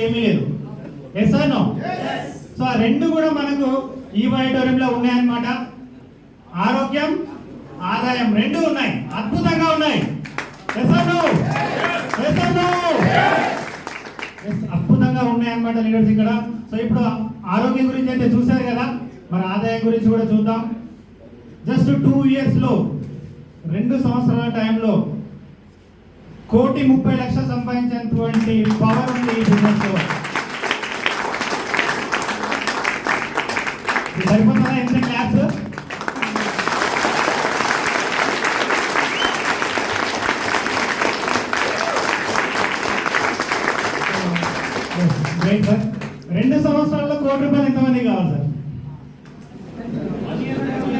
ఏమీ లేదు. Yes or no? So ఆ రెండు కూడా మనకు ఈ ఆడిటోరియంలో ఉన్నాయన్నమాట. ఆరోగ్యం, ఆదాయం రెండు ఉన్నాయి, అద్భుతంగా ఉన్నాయి. Yes or no? Yes or no? అద్భుతంగా ఉన్నాయన్నమాట లీడర్స్ ఇక్కడ. సో ఇప్పుడు ఆరోగ్యం గురించి అయితే చూశారు కదా, మరి ఆదాయం గురించి కూడా చూద్దాం. జస్ట్ 2 years లో 2 సంవత్సరాల టైంలో 1,30,00,000 సంపాదించినటువంటి పవర్ ఉంది ఈ బిజినెస్ లో. సరిపోతుందా? ఎంత క్లాస్? Great sir. 2 సంవత్సరాల్లో ₹1,00,00,000 ఎంతమంది కావాలి సార్?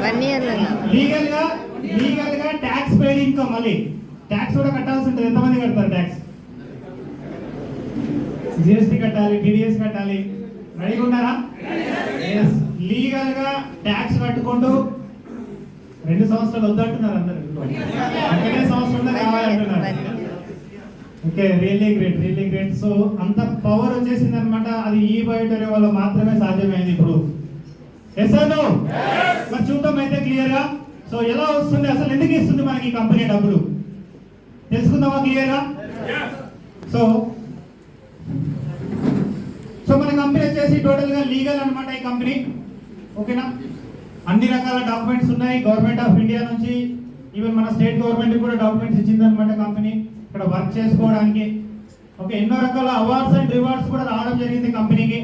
1 year లీగల్ గా ట్యాక్స్ పెయిడ్ ఇన్కమ్, మళ్ళీ ట్యాక్స్ కూడా కట్టాల్సి ఉంటుంది. ఎంతమంది కడతారు ట్యాక్స్? జిఎస్టీ కట్టాలి, టీడీఎస్ కట్టాలి. రెడీగా ఉన్నారా? లీగల్ గా ట్యాక్స్ కట్టుకుంటూ 2 సంవత్సరాలు వద్దంటున్నారు అందరు. 2 సంవత్సరాలు కావాలంటున్నారు. Okay, really great, really great. So అంత పవర్ వచ్చేసింది అనమాట. అది ఈ బయోటరీ వల్ల మాత్రమే సాధ్యమైంది ఇప్పుడు. Yes or no? మరి చూద్దాం అయితే క్లియర్ గా. సో ఎలా వస్తుంది, అసలు ఎందుకు ఇస్తుంది మనకి ఈ కంపెనీ డబ్బులు తెలుసుకుందామా క్లియర్ గా? సో మన కంపెనీ వచ్చేసి టోటల్ గా లీగల్ అనమాట ఈ కంపెనీ. ఓకేనా? అన్ని రకాల డాక్యుమెంట్స్ ఉన్నాయి గవర్నమెంట్ ఆఫ్ ఇండియా నుంచి. ఈవెన్ మన స్టేట్ గవర్నమెంట్ కూడా డాక్యుమెంట్స్ ఇచ్చింది అనమాట కంపెనీ ఇక్కడ వర్క్ చేసుకోవడానికి. ఓకే, ఎన్నో రకాల అవార్డ్స్ అండ్ రివార్డ్స్ కూడా రావడం జరిగింది కంపెనీకి.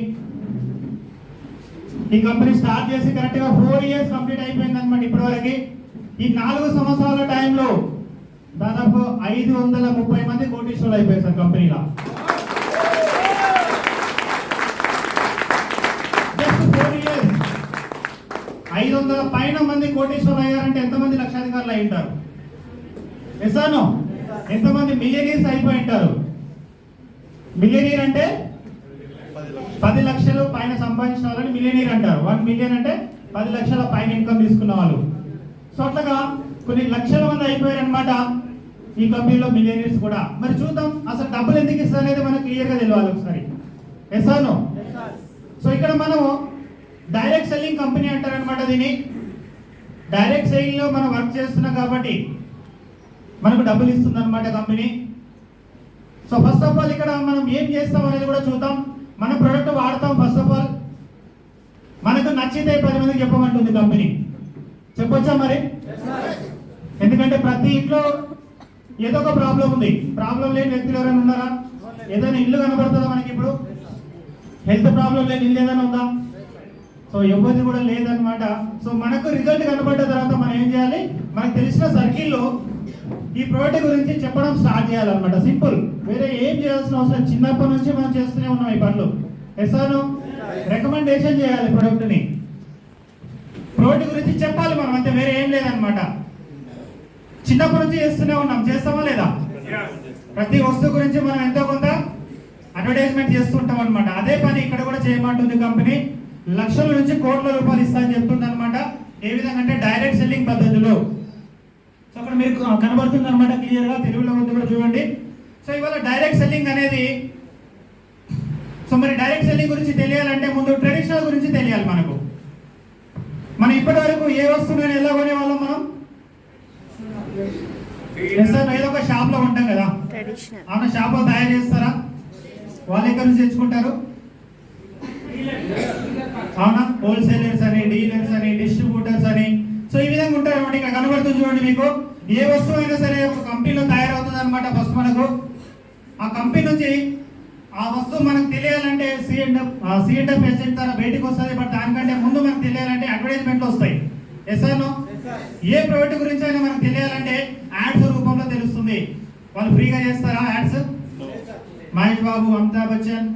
ఈ కంపెనీ స్టార్ట్ చేసి కరెక్ట్ గా 4 years కంప్లీట్ అయిపోయింది అనమాట ఇప్పటివరకు. ఈ 4 సంవత్సరాల టైంలో దాదాపు 530 మంది కోటీశ్వరులు అయిపోయారు సార్ కంపెనీలో. జస్ట్ 4 years 500 పైన మంది కోటీశ్వరులు అయ్యారంటే ఎంతమంది లక్షాధికారులు అయి ఉంటారు? Yes or no? ఎంతమంది మిలియనీర్స్ అయిపోయి ఉంటారు? మిలియనీర్ అంటే 10 లక్షలు పైన సంపాదించిన వాళ్ళని మిలియనీర్ అంటారు. 1 million అంటే 10 లక్షల పైన ఇన్కమ్ తీసుకున్న వాళ్ళు. సో అట్లాగా కొన్ని లక్షల మంది అయిపోయారు అనమాట ఈ కంపెనీలో మిలియనీర్స్ కూడా. మరి చూద్దాం అసలు డబ్బులు ఎందుకు ఇస్తారు అనేది మనకు క్లియర్ గా తెలియాలి ఒకసారి. Yes or no? సో ఇక్కడ మనం డైరెక్ట్ సెల్లింగ్ కంపెనీ అంటారనమాట దీన్ని. డైరెక్ట్ సెల్లింగ్ లో మనం వర్క్ చేస్తున్నాం కాబట్టి మనకు డబ్బులు ఇస్తుంది అనమాట company. So first of all ఇక్కడ మనం ఏం చేస్తాం అనేది కూడా చూద్దాం. మన ప్రోడక్ట్ వాడతాం. ఫస్ట్ ఆఫ్ ఆల్ మనకు నచ్చితే 10 మందికి చెప్పమంటుంది కంపెనీ. చెప్పొచ్చా మరి? ఎందుకంటే ప్రతి ఇంట్లో ఏదో ఒక ప్రాబ్లం ఉంది. ప్రాబ్లం లేని వ్యక్తులు ఎవరైనా ఉన్నారా? ఏదైనా ఇల్లు కనబడుతుందా మనకి ఇప్పుడు? హెల్త్ ప్రాబ్లం లేని ఇల్లు ఏదైనా ఉందా? సో ఎవరిది కూడా లేదనమాట. సో మనకు రిజల్ట్ కనబడ్డ తర్వాత మనం ఏం చేయాలి? మనకు తెలిసిన సర్కిల్లో ఈ ప్రోడక్ట్ గురించి చెప్పడం స్టార్ట్ చేయాలన్నమాట. సింపుల్, వేరే ఏం చేయాల్సిన అవసరం. చిన్నప్పటి నుంచి మనం చేస్తూనే ఉన్నాం ఈ పనులు. Yes or no? రికమెండేషన్ చేయాలి ప్రోడక్ట్ని. ప్రోడక్ట్ గురించి చెప్పాలి మనం, అంతే, వేరే ఏం లేదనమాట. చిన్నప్పటి నుంచి చేస్తూనే ఉన్నాం. చేస్తామా లేదా? ప్రతి వస్తువు గురించి మనం ఎంతో కొంత అడ్వర్టైజ్మెంట్ చేస్తుంటాం అనమాట. అదే పని ఇక్కడ కూడా చేయమంటుంది కంపెనీ. లక్షల నుంచి కోట్ల రూపాయలు ఇస్తా అని చెప్తుంది అనమాట. ఏ విధంగా అంటే డైరెక్ట్ సెల్లింగ్ పద్ధతిలో. సో అక్కడ మీరు కనబడుతుంది అనమాట క్లియర్ గా, తెలుగులో ఉంది కూడా చూడండి. సో ఇవాళ డైరెక్ట్ సెల్లింగ్ అనేది, సో మరి డైరెక్ట్ సెల్లింగ్ గురించి తెలియాలంటే ముందు ట్రెడిషనల్ గురించి తెలియాలి మనకు. మనం ఇప్పటి వరకు ఏ వస్తువుని ఎలా కొనేవాళ్ళం మనం? ఏదో ఒక షాప్ లో ఉంటాం కదా, అవునా? షాప్ లో తయారు చేస్తారా? వాళ్ళు ఎక్కడి నుంచి తెచ్చుకుంటారు? అవునా? హోల్సేలర్స్ అని, డీలర్స్ అని, డిస్ట్రిబ్యూటర్స్ అని. సో ఈ విధంగా ఉంటారు అనమాట. ఇక్కడ కనబడుతుంది చూడండి మీకు. ఏ వస్తువు అయినా సరే ఒక కంపెనీలో తయారవుతుంది అనమాట. ఫస్ట్ మనకు ఆ కంపెనీ నుంచి ఆ వస్తువు మనకు తెలియాలంటే C&F ఏజెంట్ ద్వారా బయటకు వస్తుంది. బట్ దానికంటే ముందు మనకు తెలియాలంటే అడ్వర్టైజ్మెంట్లు వస్తాయి. Yes or no? ఏ ప్రోడక్ట్ గురించి అయినా మనకు తెలియాలంటే యాడ్స్ రూపంలో తెలుస్తుంది. వాళ్ళు ఫ్రీగా చేస్తారా యాడ్స్? మహేష్ బాబు, అమితాబ్ బచ్చన్,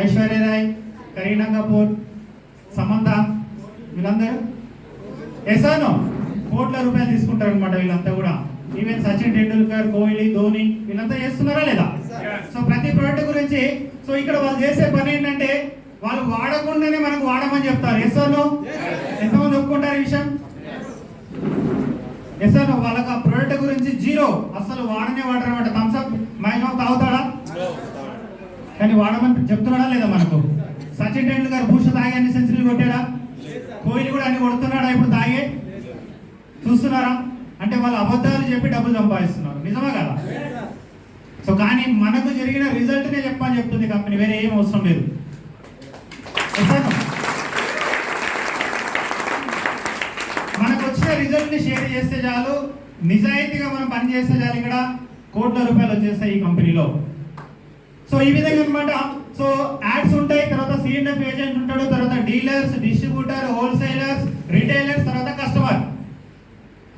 ఐశ్వర్య రాయ్, కరీనా కపూర్, సమంత, వీళ్ళందరూ ఎస్ ఆర్ నో? కోట్ల రూపాయలు తీసుకుంటారు అనమాట వీళ్ళంతా కూడా. ఈవెన్ సచిన్ టెండూల్కర్, కోహ్లీ, ధోని వీళ్ళంతా చేస్తున్నారా లేదా? సో ప్రతి ప్రోడక్ట్ గురించి, సో ఇక్కడ వాళ్ళు చేసే పని ఏంటంటే వాళ్ళు వాడకుండానే మనకు వాడమని చెప్తారు. Yes or no? ఎంతమంది ఒప్పుకుంటారు ఈ విషయం? Yes or no? వాళ్ళకి ఆ ప్రోడక్ట్ గురించి జీరో, అసలు వాడనే వాడరు అనమాట. థమ్స్ అప్ మహేష్ బాబు తాగుతాడా? కానీ వాడమని చెప్తున్నాడా లేదా మనకు? సచిన్ టెండూల్కర్ బూస్ట్ తాగి అన్ని సెంచరీలు కొట్టాడా? కోహ్లీ కూడా అన్ని కొడుతున్నాడా ఇప్పుడు తాగే? చూస్తున్నారా? అంటే వాళ్ళు అబద్ధాలు చెప్పి డబ్బులు సంపాదిస్తున్నారు. నిజమా కదా? సో కానీ మనకు జరిగిన రిజల్ట్నే చెప్పని చెప్తుంది కంపెనీ, వేరే ఏం అవసరం లేదు. మనకు వచ్చిన రిజల్ట్ ని షేర్ చేస్తే చాలు, నిజాయితీగా మనం పని చేస్తే చాలు, ఇక్కడ కోట్ల రూపాయలు వచ్చేస్తాయి ఈ కంపెనీలో. సో ఈ విధంగా అనమాట. సో యాడ్స్ ఉంటాయి, తర్వాత C&F ఏజెంట్ ఉంటాడు, తర్వాత డీలర్స్, డిస్ట్రిబ్యూటర్, హోల్సేలర్స్, రిటైలర్స్, తర్వాత కస్టమర్.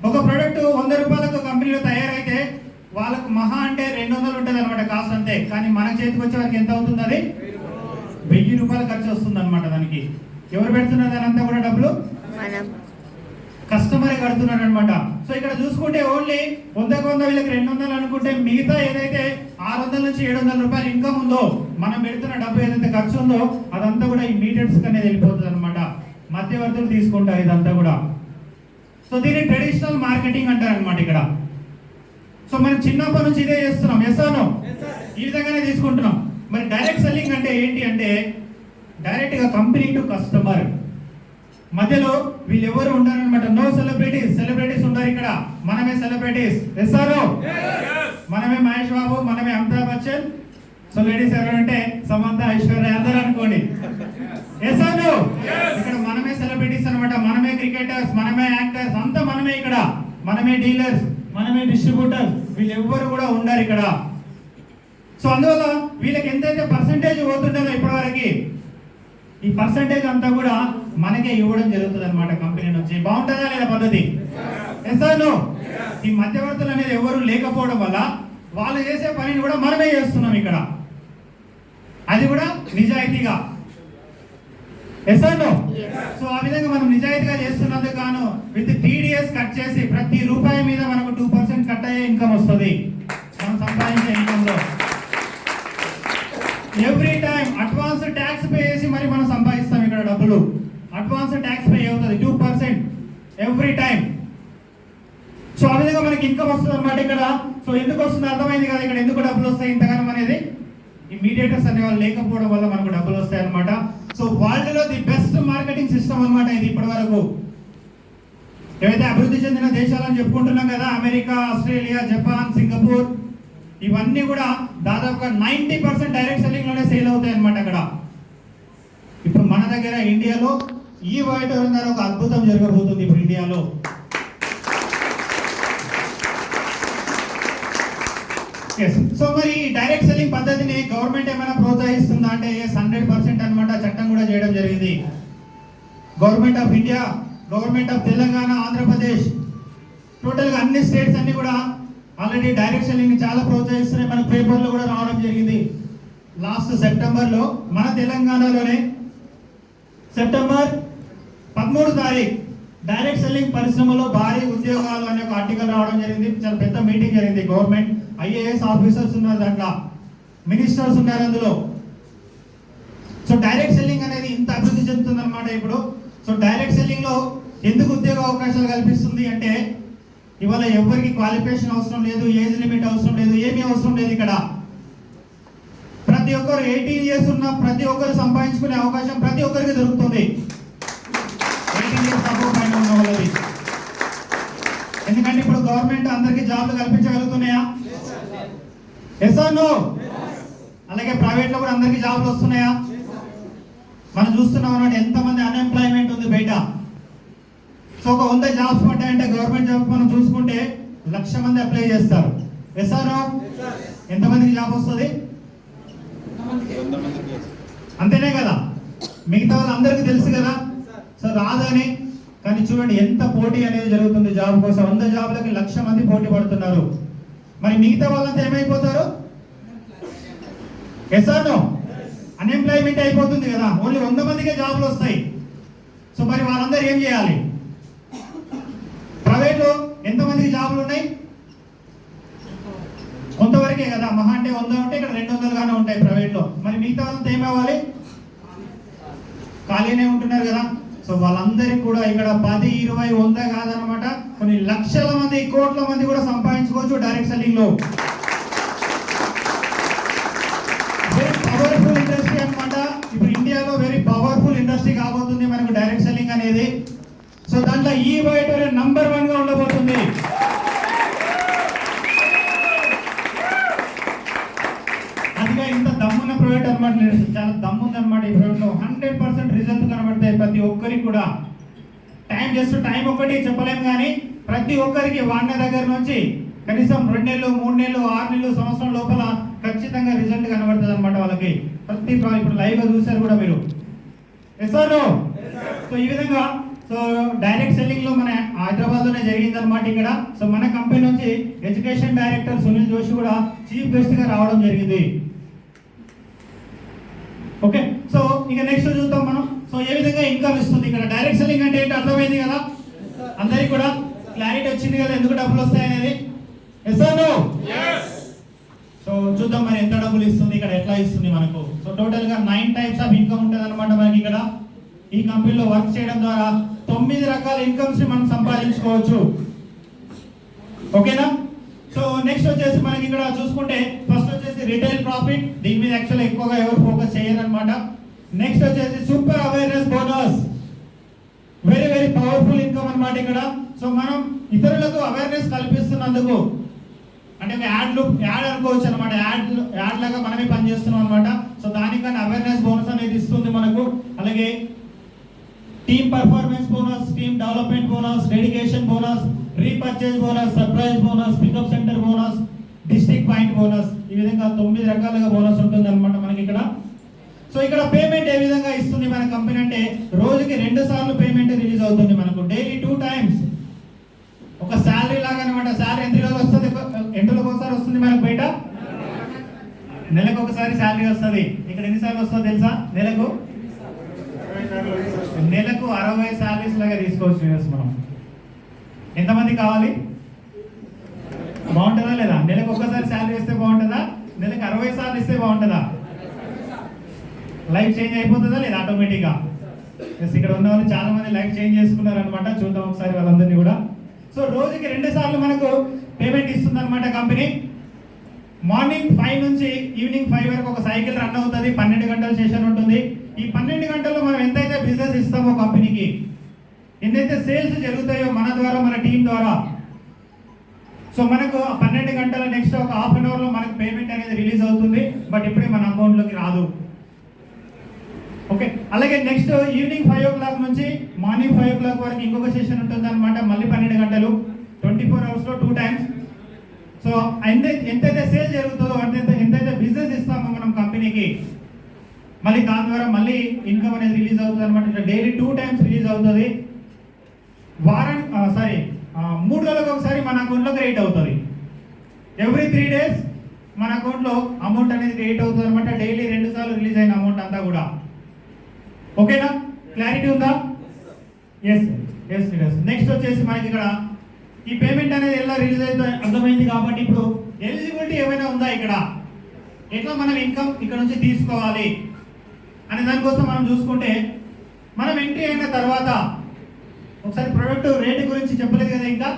ఒక ప్రొడక్ట్ 100 రూపాయలకు కంపెనీలో తయారైతే వాళ్ళకు మహా అంటే 200 ఉంటుంది అనమాట కాస్ట్ అంతే. కానీ మన చేతికి వచ్చే వారికి ఎంత అవుతుంది? అది 1000 రూపాయలు ఖర్చు వస్తుంది అనమాట. దానికి ఎవరు పెడుతున్నారు? దాని అంతా కూడా డబ్బులు కస్టమరే కడుతున్నాడు అనమాట. సో ఇక్కడ చూసుకుంటే ఓన్లీ 100కు 100 వీళ్ళకి 200 అనుకుంటే మిగతా ఏదైతే 600 నుంచి 700 రూపాయలు ఇన్కమ్ ఉందో, మనం పెడుతున్న డబ్బు ఏదైతే ఖర్చు ఉందో అదంతా కూడా ఈ మీటర్స్ అనేది వెళ్ళిపోతుంది అనమాట. మధ్యవర్తులు తీసుకుంటారు ఇదంతా కూడా. సో దీన్ని ట్రెడిషనల్ మార్కెటింగ్ అంటారు అనమాట ఇక్కడ. సో మనం చిన్నప్పటి నుంచి ఇదే చేస్తున్నాం. Yes or no? ఈ విధంగానే తీసుకుంటున్నాం. మరి డైరెక్ట్ సెల్లింగ్ అంటే ఏంటి అంటే డైరెక్ట్ గా కంపెనీ టు కస్టమర్, మధ్యలో వీళ్ళు ఎవరు ఉంటారనమాట. No celebrities. సెలబ్రిటీస్ ఉంటారు ఇక్కడ, మనమే సెలబ్రిటీస్. Yes or no? మనమే మహేష్ బాబు, మనమే అమితాబ్ బచ్చన్. సో లేడీస్ ఎవరంటే సమంత, ఐశ్వర్య అందరూ అనుకోండి. Yes or no? ఇక్కడ మనమే సెలబ్రిటీస్ అనమాట. మనమే క్రికెటర్స్, మనమే యాక్టర్స్, అంతా మనమే ఇక్కడ. మనమే డీలర్స్, మనమే డిస్ట్రిబ్యూటర్స్. వీళ్ళు ఎవ్వరు కూడా ఉండరు ఇక్కడ. సో అందువల్ల వీళ్ళకి ఎంతైతే పర్సంటేజ్ పోతుంటుందో ఇప్పటివరకు, ఈ పర్సంటేజ్ అంతా కూడా మనకే ఇవ్వడం జరుగుతుంది అనమాట కంపెనీ నుంచి. బాగుంటుందా లేదా పద్ధతి? Yes or no? ఈ మధ్యవర్తులు అనేది ఎవరు లేకపోవడం వల్ల వాళ్ళు చేసే పనిని కూడా మనమే చేస్తున్నాం ఇక్కడ, అది కూడా నిజాయితీగా. Yes or no? సో ఆ విధంగా మనం నిజాయితీగా చేస్తున్నందుకు గాను విత్ TDS కట్ చేసి ప్రతి రూపాయి మీద మనకు 2% కట్ అయ్యే ఇన్కమ్ వస్తుంది మనం సంపాదించే ఇన్కమ్ లో. Every time advance tax pay చేసి మరి మనం సంపాదిస్తాం ఇక్కడ డబ్బులు. అడ్వాన్స్ ట్యాక్స్ పే అవుతుంది 2% ఎవ్రీ టైం. సో ఆ విధంగా మనకి ఇన్కమ్ వస్తుంది అనమాట ఇక్కడ. సో ఎందుకు వస్తుంది అర్థమైంది కదా ఇక్కడ ఎందుకు డబ్బులు వస్తాయి ఇంతగానం అనేది. ఈ మీడియేటర్స్ అనే వాళ్ళు లేకపోవడం వల్ల మనకు డబ్బులు వస్తాయి అనమాట. సో వరల్డ్ లో ది బెస్ట్ మార్కెటింగ్ సిస్టమ్ అనమాట ఇది ఇప్పటి వరకు. ఏవైతే అభివృద్ధి చెందిన దేశాలని చెప్పుకుంటున్నాం కదా, అమెరికా, ఆస్ట్రేలియా, జపాన్, సింగపూర్, ఇవన్నీ కూడా దాదాపుగా 90% డైరెక్ట్ సెల్లింగ్ లోనే సేల్ అవుతాయి అనమాట అక్కడ. ఇప్పుడు మన దగ్గర ఇండియాలో ఈ వైట్ ద్వారా ఒక అద్భుతం జరగబోతుంది ఇప్పుడు ఇండియాలో. సో మరి డైరెక్ట్ సెల్లింగ్ పద్ధతిని గవర్నమెంట్ ఏమైనా ప్రోత్సహిస్తుందా అంటే 100% అనమాట. చట్టం కూడా చేయడం జరిగింది. Government of India, government of Telangana, Andhra Pradesh, టోటల్గా అన్ని స్టేట్స్ అన్ని కూడా ఆల్రెడీ డైరెక్ట్ సెల్లింగ్ ని చాలా ప్రోత్సహిస్తున్నాయి. మన పేపర్లో కూడా రావడం జరిగింది. లాస్ట్ సెప్టెంబర్లో మన తెలంగాణలోనే సెప్టెంబర్ 13 తారీఖు డైరెక్ట్ సెల్లింగ్ పరిశ్రమలో భారీ ఉద్యోగాలు అనే ఒక ఆర్టికల్ రావడం జరిగింది. చాలా పెద్ద మీటింగ్ జరిగింది. గవర్నమెంట్ IAS ఆఫీసర్స్ ఉన్నారు దాంట్లో, మినిస్టర్స్ ఉన్నారు అందులో. సో డైరెక్ట్ సెల్లింగ్ అనేది ఇంత అభివృద్ధి చెందుతుంది అనమాట ఇప్పుడు. సో డైరెక్ట్ సెల్లింగ్ లో ఎందుకు ఉద్యోగ అవకాశాలు కల్పిస్తుంది అంటే ఇవాళ ఎవరికి క్వాలిఫికేషన్ అవసరం లేదు, ఏజ్ లిమిట్ అవసరం లేదు, ఏమీ అవసరం లేదు ఇక్కడ. ప్రతి ఒక్కరు 18 ఇయర్స్ ఉన్న ప్రతి ఒక్కరు సంపాదించుకునే అవకాశం ప్రతి ఒక్కరికి దొరుకుతుంది. 18 ఇయర్స్ అబౌవ్ పైన ఉన్న వాళ్ళది. ఎందుకంటే ఇప్పుడు గవర్నమెంట్ అందరికి జాబ్లు కల్పించగలుగుతున్నాయా? Yes or no? అలాగే ప్రైవేట్ లో కూడా అందరికి జాబ్లు వస్తున్నాయా? మనం చూస్తున్నాం అన్నమాట ఎంతమంది అన్ఎంప్లాయ్మెంట్ ఉంది బయట. సో ఒక 100 జాబ్స్ పడ్డాయంటే గవర్నమెంట్ జాబ్స్ మనం చూసుకుంటే 1,00,000 మంది అప్లై చేస్తారు. Yes or no? ఎంతమందికి జాబ్ వస్తుంది? అంతేనే కదా. మిగతా వాళ్ళందరికీ తెలుసు కదా. సో రాదని, కానీ చూడండి ఎంత పోటీ అనేది జరుగుతుంది జాబ్ కోసం. 100 జాబ్లకి 1,00,000 మంది పోటీ పడుతున్నారు. మరి మిగతా వాళ్ళంతా ఏమైపోతారు? Yes or no? అన్ఎంప్లాయ్మెంట్ అయిపోతుంది కదా. ఓన్లీ 100 మందికే జాబ్లు వస్తాయి. సో మరి వాళ్ళందరూ ఏం చేయాలి? ప్రైవేట్ లో ఎంతమందికి జాబ్లు ఉన్నాయి? కొంతవరకే కదా. మహా అంటే 100 ఉంటే ఇక్కడ 200 గానే ఉంటాయి ప్రైవేట్ లో. మరి మిగతా వాళ్ళంతా ఏమవ్వాలి? ఖాళీనే ఉంటున్నారు కదా. సో వాళ్ళందరికీ కూడా ఇక్కడ 10, 20, 100 కాదనమాట, కొన్ని లక్షల మంది, కోట్ల మంది కూడా సంపాదించుకోవచ్చు డైరెక్ట్ సెల్లింగ్ లో. పవర్ సో దాంట్లో ఈ బయోటోరియల్ నంబర్ 1 గా ఉండబోతుంది. అదిగా ఇంత దమ్మున్న ప్రోడక్ట్ అనమాట, చాలా దమ్ముంది అనమాట ఈ ప్రోడక్ట్ లో. 100% రిజల్ట్ కనబడతాయి ప్రతి ఒక్కరికి కూడా. టైం ఒకటి చెప్పలేము కానీ ప్రతి ఒక్కరికి వాడిన దగ్గర నుంచి కనీసం 2 నెలలు 3 నెలలు 6 నెలలు సంవత్సరం లోపల ఖచ్చితంగా రిజల్ట్ కనబడుతుంది అనమాట వాళ్ళకి. ఇప్పుడు లైవ్ గా చూసారు కూడా మీరు. సో ఈ విధంగా సో డైరెక్ట్ సెల్లింగ్ లో మన హైదరాబాద్ లోనే జరిగింది అనమాట ఇక్కడ. సో మన కంపెనీ నుంచి ఎడ్యుకేషన్ డైరెక్టర్ సునీల్ జోషి కూడా చీఫ్ గెస్ట్ గా రావడం జరిగింది. ఓకే, సో ఇక నెక్స్ట్ చూద్దాం మనం. సో ఏ విధంగా ఇన్కమ్ ఇస్తుంది ఇక్కడ. డైరెక్ట్ సెల్లింగ్ అంటే ఏంటి అర్థమైంది కదా అందరికి కూడా, క్లారిటీ వచ్చింది కదా ఎందుకు డబ్బులు వస్తాయి అనేది. సో చూద్దాం మరి ఎంత డబ్బులు ఇస్తుంది ఇక్కడ, ఎట్లా ఇస్తుంది మనకు. సో టోటల్ గా 9 టైప్స్ ఆఫ్ ఇన్కమ్ ఉంటుంది అనమాట మనకి ఇక్కడ. ఈ కంపెనీలో వర్క్ చేయడం ద్వారా 9 రకాల ఇన్కమ్స్ ని మనం సంపాదించుకోవచ్చు. ఓకేనా. సో నెక్స్ట్ వచ్చేసి మనకి ఇక్కడ చూసుకుంటే ఫస్ట్ వచ్చేసి రిటైల్ ప్రాఫిట్. దీని మీద యాక్చువల్ ఎక్కువగా ఎవరు ఫోకస్ చేయరు అనమాట. నెక్స్ట్ వచ్చేసి super awareness bonus, very very powerful income అనమాట ఇక్కడ. సో మనం ఇతరులకు అవేర్నెస్ కల్పిస్తున్నందుకు, అంటే యాడ్ అనుకోవచ్చు అనమాట, యాడ్ లాగా మనమే పనిచేస్తున్నాం అనమాట. సో దానికన్నా అవేర్నెస్ బోనస్ అనేది ఇస్తుంది మనకు. అలాగే team performance bonus, team development bonus, dedication bonus, repurchase bonus, surprise bonus, pickup centre bonus, district point bonus. ఈ విధంగా 9 రకాలుగా బోనస్ ఉంటుంది అనమాట మనకి ఇక్కడ. సో ఇక్కడ పేమెంట్ ఏ విధంగా ఇస్తుంది మన కంపెనీ అంటే రోజుకి 2 సార్లు పేమెంట్ రిలీజ్ అవుతుంది మనకు. Daily 2 times. ఒక శాలరీ లాగా అనమాట. శాలరీ ఎంత రోజు వస్తుంది, ఎంతలోకి ఒకసారి వస్తుంది మనకు బయట. నెలకు ఒకసారి శాలరీ వస్తుంది. ఇక్కడ ఎన్నిసార్లు వస్తుందో తెలుసా? నెలకు 60 శాలరీస్ లాగా తీసుకోవచ్చు మనం. ఎంతమంది కావాలి? బాగుంటుందా లేదా? నెలకు ఒక్కసారి శాలరీ ఇస్తే బాగుంటుందా? నెలకు 60 సార్లు ఇస్తే బాగుంటుందా? లైఫ్ చేంజ్ అయిపోతుందా లేదా ఆటోమేటిక్గా? ఇక్కడ ఉన్న వాళ్ళు చాలా మంది లైఫ్ చేంజ్ చేసుకున్నారు అనమాట. చూద్దాం ఒకసారి వాళ్ళందరినీ కూడా. సో రోజుకి 2 సార్లు మనకు పేమెంట్ ఇస్తుంది అనమాట కంపెనీ. మార్నింగ్ 5 నుంచి ఈవినింగ్ 5 వరకు ఒక సైకిల్ రన్ అవుతుంది. 12 గంటల సెషన్ ఉంటుంది. ఈ 12 గంటల్లో మనం ఎంతైతే బిజినెస్ ఇస్తామో కంపెనీకి, ఎన్నైతే సేల్స్ జరుగుతాయో మన ద్వారా, మన టీం ద్వారా, సో మనకు 12 గంటల నెక్స్ట్ ఒక హాఫ్ అన్ అవర్ లో మనకు పేమెంట్ అనేది రిలీజ్ అవుతుంది. బట్ ఇప్పుడే మన అకౌంట్ లోకి రాదు. ఓకే, అలాగే నెక్స్ట్ ఈవినింగ్ 5 o'clock నుంచి మార్నింగ్ 5 o'clock వరకు ఇంకొక సెషన్ ఉంటుంది అనమాట. మళ్ళీ 12 గంటలు, 24 hours లో 2 times. సో ఎంతైతే సేల్ జరుగుతుందో, ఎంతైతే బిజినెస్ ఇస్తామో మనం కంపెనీకి, మళ్ళీ దాని ద్వారా మళ్ళీ ఇన్కమ్ అనేది రిలీజ్ అవుతుంది అనమాట. డైలీ 2 times రిలీజ్ అవుతుంది. 3 రోజులకు ఒకసారి మన అకౌంట్లో క్రెడిట్ అవుతుంది. ఎవ్రీ 3 days మన అకౌంట్లో అమౌంట్ అనేది క్రెడిట్ అవుతుంది అనమాట. డైలీ 2 సార్లు రిలీజ్ అయిన అమౌంట్ అంతా కూడా. ఓకేనా, క్లారిటీ ఉందా? ఎస్. నెక్స్ట్ వచ్చేసి మనకి ఇక్కడ ఈ పేమెంట్ అనేది ఎలా రిలీజ్ అయితే అర్థమైంది కాబట్టి ఇప్పుడు ఎలిజిబిలిటీ ఏమైనా ఉందా ఇక్కడ, ఎట్లా మనం ఇన్కమ్ ఇక్కడ నుంచి తీసుకోవాలి అనే దానికోసం మనం చూసుకుంటే, మనం ఎంట్రీ అయిన తర్వాత ఒకసారి ప్రొడక్ట్ రేట్ గురించి చెప్పలేదు కదా. ఇంకా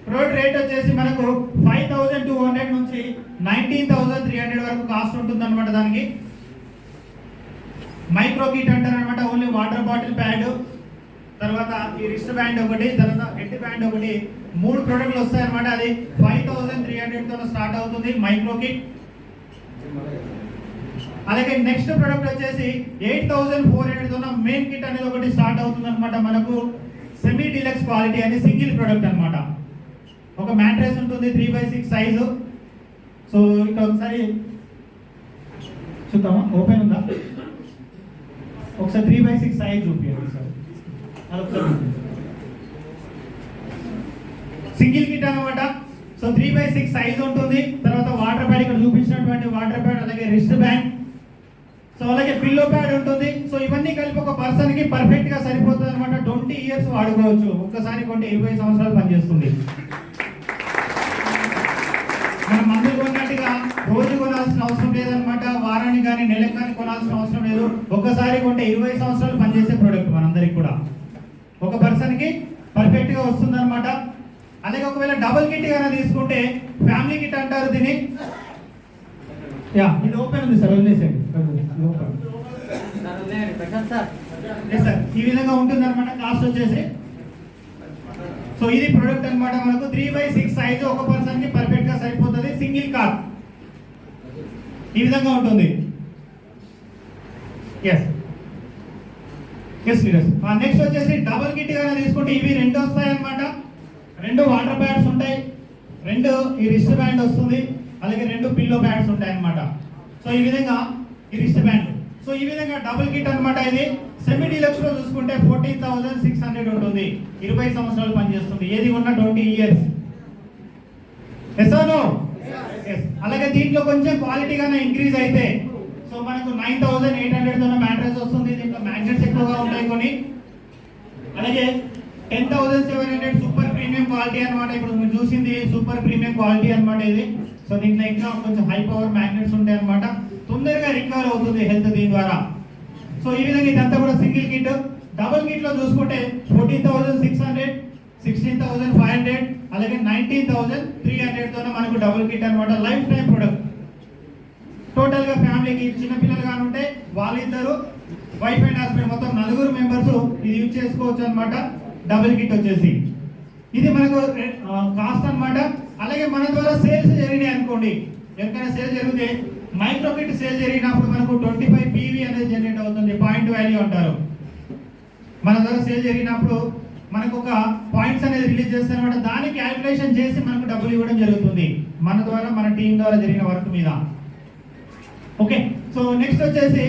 ప్రొడక్ట్ రేట్ వచ్చేసి మనకు 5,200 నుంచి 19,300 వరకు కాస్ట్ ఉంటుంది అనమాట. దానికి మైక్రో కిట్ అంటారు అనమాట. ఓన్లీ వాటర్ బాటిల్ ప్యాడ్, తర్వాత ఈ రిస్ట్ బ్యాండ్ ఒకటి, తర్వాత హెడ్ బ్యాండ్ ఒకటి, 3 ప్రొడక్ట్లు వస్తాయి అనమాట. అది 5,300 తో స్టార్ట్ అవుతుంది మైక్రో కిట్. అలాగే నెక్స్ట్ ప్రొడక్ట్ వచ్చేసి 8,400 తో మెయిన్ కిట్ అనేది ఒకటి స్టార్ట్ అవుతుంది అనమాట. మనకు సెమీ డీలక్స్ క్వాలిటీ అని సింగిల్ ప్రొడక్ట్ అనమాట. ఒక మ్యాట్రెస్ ఉంటుంది 3/6 సైజు. సో ఇక్కడ ఒకసారి చూద్దామా, ఓపెన్ ఉందా? ఒకసారి 3/6 సైజ్ చూపించండి సార్. సింగిల్ కిట్ అనమాట. సో 3/6 సైజ్ ఉంటుంది. తర్వాత వాటర్ ప్యాడ్, ఇక్కడ చూపించినటువంటి వాటర్ ప్యాడ్, అలాగే రిస్ట్ బ్యాండ్, సో అలాగే పిల్లో ప్యాడ్ ఉంటుంది. సో ఇవన్నీ కలిపి ఒక పర్సన్ కి పర్ఫెక్ట్ గా సరిపోతుంది అనమాట. 20 years వాడుకోవచ్చు. ఒక్కసారి కొంటే 20 సంవత్సరాలు పనిచేస్తుంది. మనం మందులు కొన్నట్టుగా రోజు కొనాల్సిన అవసరం లేదనమాట. వారానికి కానీ నెలకు కానీ కొనాల్సిన అవసరం లేదు. ఒక్కసారి కొంటే 20 సంవత్సరాలు పనిచేసే ప్రోడక్ట్ మనందరికి కూడా. ఒక పర్సన్ కి పర్ఫెక్ట్ గా వస్తుంది అనమాట. అలాగే ఒకవేళ డబుల్ కిట్ గానే తీసుకుంటే ఫ్యామిలీ కిట్ అంటారు దీన్ని. ఇది ఓపెన్ ఉంది సార్, వదిలేసేయండి. సార్ ఈ విధంగా ఉంటుంది అనమాట. కాస్ట్ వచ్చేసి సో ఇది ప్రొడక్ట్ అన్నమాట. మనకు 3/6 సైజు ఒక పర్సన్ కి పర్ఫెక్ట్ గా సరిపోతుంది. సింగిల్ కార్ ఈ విధంగా ఉంటుంది. Yes leaders. నెక్స్ట్ వచ్చేసి డబుల్ కిట్ గానే తీసుకుంటే ఇవి రెండు వస్తాయి అన్నమాట. రెండు వాటర్ ప్యాడ్స్ ఉంటాయి, రెండు ఈ రిస్ట్ బ్యాండ్ వస్తుంది, అలాగే రెండు పిల్లో ప్యాడ్స్ ఉంటాయి అన్నమాట. సో ఈ విధంగా ఈ రిస్ట్ బ్యాండ్. సో ఈ విధంగా డబుల్ కిట్ అన్నమాట. ఇది సెమీ డీలక్స్ లో చూసుకుంటే 14,600 ఉంటుంది. 20 సంవత్సరాలు పనిచేస్తుంది. ఏది ఉన్న 20 years. Yes or no? Yes. అలాగే దీంట్లో కొంచెం క్వాలిటీగానే ఇంక్రీజ్ అయితే సో మనకు 9,800 తోనే మ్యాట్రెస్ వస్తుంది. దీంట్లో మ్యాగ్నెట్స్ ఎక్కువగా ఉంటాయి కొన్ని. అలాగే 10,700 సూపర్ ప్రీమియం క్వాలిటీ అన్నమాట. ఇప్పుడు మీరు చూసింది సూపర్ ప్రీమియం క్వాలిటీ అన్నమాట ఇది. సో దీంట్లో ఇంకా కొంచెం హై పవర్ మ్యాగ్నెట్స్ ఉంటాయి అన్నమాట. తొందరగా రికవర్ అవుతుంది హెల్త్ దీని ద్వారా. సో ఈ విధంగా ఇదంతా కూడా సింగిల్ కిట్. డబుల్ కిట్ లో చూసుకుంటే 14,600, 16,500, అలాగే 19,300 తోనే మనకు డబుల్ కిట్ అన్నమాట. Life time product. టోటల్ గా ఫ్యామిలీకి చిన్న పిల్లలు కానీ ఉంటే వాళ్ళిద్దరు వైఫ్ అండ్ హస్బెండ్ మొత్తం 4 మెంబర్స్ ఇది యూజ్ చేసుకోవచ్చు అన్నమాట. డబుల్ కిట్ వచ్చేసి ఇది మనకు కాస్ట్ అన్నమాట. అలాగే మన ద్వారా సేల్స్ జరిగినాయి అనుకోండి, ఎక్కడైనా సేల్ జరిగితే మైక్రో కిట్ సేల్ జరిగినప్పుడు మనకు 25 PV అనేది జనరేట్ అవుతుంది. పాయింట్ వాల్యూ అంటారు. మన ద్వారా సేల్ జరిగినప్పుడు మనకు ఒక పాయింట్స్ అనేది రిలీజ్ చేస్తారు అనమాట. దాన్ని క్యాలిక్యులేషన్ చేసి మనకు డబ్బులు ఇవ్వడం జరుగుతుంది మన ద్వారా, మన టీం ద్వారా జరిగిన వర్క్ మీద. ఓకే. సో నెక్స్ట్ వచ్చేసి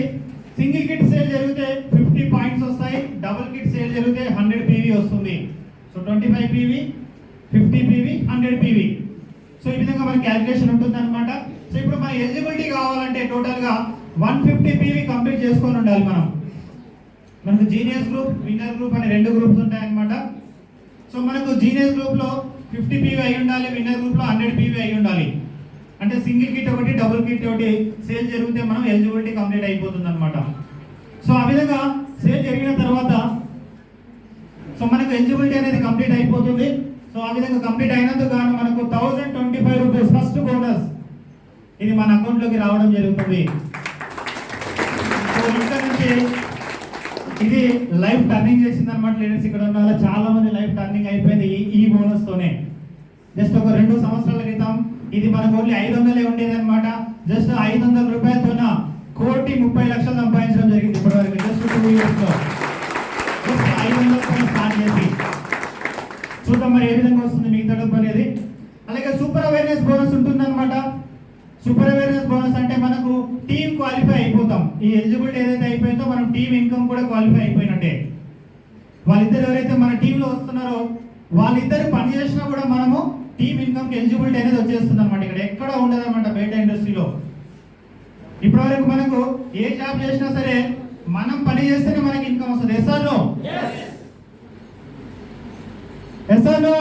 సింగిల్ కిట్ సేల్ జరిగితే 50 పాయింట్స్ వస్తాయి. డబుల్ కిట్ సేల్ జరిగితే 100 PV వస్తుంది. So 25 PV, 50 PV, 100 PV. So ఈ విధంగా మన క్యాలిక్యులేషన్ ఉంటుంది అనమాట. సో ఇప్పుడు మన ఎలిజిబిలిటీ కావాలంటే టోటల్ గా 150 PV కంప్లీట్ చేసుకొని ఉండాలి మనం. మనకు జీనియస్ గ్రూప్, విన్నర్ గ్రూప్ అనే 2 గ్రూప్స్ ఉంటాయి అనమాట. సో మనకు జీనియస్ గ్రూప్ లో 50 PV అయి ఉండాలి, విన్నర్ గ్రూప్ లో 100 PV అయి ఉండాలి. అంటే సింగిల్ కిట్ ఒకటి, డబుల్ కిట్ ఒకటి సేల్ జరిగితే మనం ఎలిజిబిలిటీ కంప్లీట్ అయిపోతుంది అనమాట. సో ఆ విధంగా సేల్ జరిగిన తర్వాత సో మనకు ఎలిజిబిలిటీ అనేది కంప్లీట్ అయిపోతుంది. సో ఆ విధంగా కంప్లీట్ అయినందుకు గాను మనకు 1,025 రూపీస్ ఫస్ట్ బోనస్ ఇది మన అకౌంట్ లోకి రావడం జరుగుతుంది. సో ఇక్కడ నుంచి ఇది లైఫ్ టర్నింగ్ చేసింది అనమాట. లీడర్స్ ఇక్కడ ఉన్న వాళ్ళు చాలా మంది లైఫ్ టర్నింగ్ అయిపోయింది ఈ బోనస్ తోనే. జస్ట్ ఒక 2 సంవత్సరాల క్రితం ఇది మనకు ఓన్లీ 500 ఉండేది అనమాట. జస్ట్ 500 రూపాయలతోన 1,30,00,000 సంపాదించడం జరిగింది ఇప్పటి వరకు. జస్ట్ 2 ఇయర్స్ లో జస్ట్ 500 స్టార్ట్ చేసి చూద్దాం మరి ఏ విధంగా వస్తుంది మిగతా డబ్బు అనేది. అలాగే సూపర్ అవేర్నెస్ బోనస్ ఉంటుంది అనమాట. సూపర్ అవేర్నెస్ బోనస్ అంటే మనకు టీమ్ క్వాలిఫై అయిపోతాం. ఈ ఎలిజిబిలిటీ ఏదైతే అయిపోయిందో మనం టీమ్ ఇన్కమ్ కూడా క్వాలిఫై అయిపోయినట్టే. వాళ్ళిద్దరు ఎవరైతే మన టీంలో వస్తున్నారో వాళ్ళిద్దరు పని చేసినా కూడా మనము టీమ్ ఇన్కమ్ కి ఎలిజిబిలిటీ అనేది వచ్చేస్తుంది అనమాట. ఇక్కడ ఎక్కడ ఉండదు అనమాట బయట ఇండస్ట్రీలో. ఇప్పటి వరకు మనకు ఏ జాబ్ చేసినా సరే మనం పని చేస్తేనే మనకి ఇన్కమ్ వస్తుంది. Yes or no? Yes or no?